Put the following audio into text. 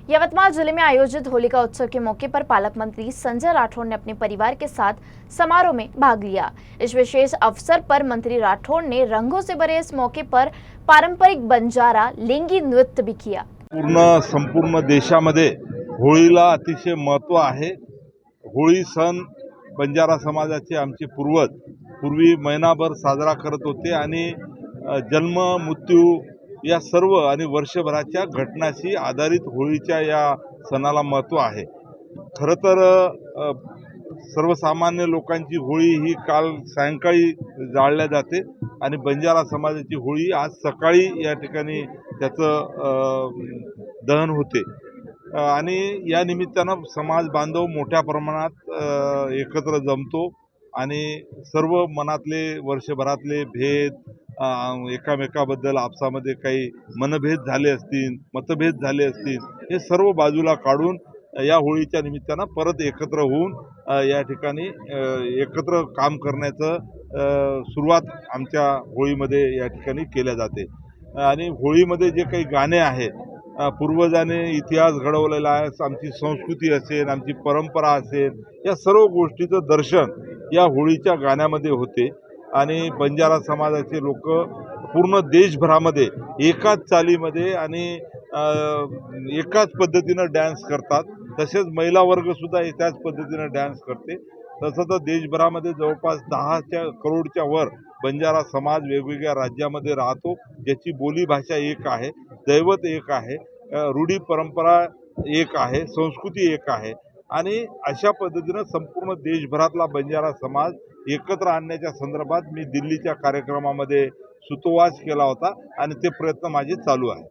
यवतमाल जिले में आयोजित होलिका उत्सव के मौके पर पालक मंत्री संजय राठौड़ ने अपने परिवार के साथ समारोह में भाग लिया। इस विशेष अवसर पर मंत्री राठौड़ ने रंगों से भरे इस मौके पर पारंपरिक बंजारा लेंगी नृत्य भी किया। संपूर्ण देशामध्ये होळीला अतिशय महत्त्व आहे। होळी सण बंजारा समाजाचे आमचे पूर्वी महिनाभर साजरा करत होते आणि जन्म मृत्यू या सर्व आणि वर्षभराच्या घटनांशी आधारित होळीच्या या सणाला महत्त्व आहे। खरं तर सर्वसामान्य लोकांची होळी ही काल सायंकाळी जाळल्या जाते आणि बंजारा समाजाची होळी आज सकाळी या ठिकाणी त्याचं दहन होते आणि या निमित्तानं समाज बांधव मोठ्या प्रमाणात एकत्र जमतो आणि सर्व मनातले वर्षभरातले भेद एकामेकाबद्दल आपसामध्ये काही मनभेद झाले असतील, मतभेद झाले असतील, हे सर्व बाजूला काढून या होळीच्या निमित्तानं परत एकत्र होऊन या ठिकाणी एकत्र काम करण्याचं सुरुवात आमच्या होळीमध्ये या ठिकाणी केल्या जाते। आणि होळीमध्ये जे काही गाणे आहेत, पूर्वजांनी इतिहास घडवलेला आहे, आमची संस्कृती असेल, आमची परंपरा असेल, या सर्व गोष्टीचं दर्शन या होळीच्या गाण्यामध्ये होते आणि बंजारा समाजाचे लोक पूर्ण देशभरामध्ये एकाच चालीमध्ये आणि एकाच पद्धतीनं डान्स करतात। तसेच महिला वर्ग सुद्धा त्याच पद्धतीनं डान्स करते। तसं तर देशभरामध्ये जवळपास 10 करोडच्या वर बंजारा समाज वेगवेगळ्या राज्यामध्ये राहतो, ज्याची बोलीभाषा एक आहे, दैवत एक आहे, रूढी परंपरा एक आहे, संस्कृती एक आहे आणि अशा पद्धतीनं संपूर्ण देशभरातला बंजारा समाज एकत्र आणण्याच्या संदर्भात मी दिल्लीच्या कार्यक्रमामध्ये सुतोवाच केला होता आणि ते प्रयत्न माझे चालू आहेत।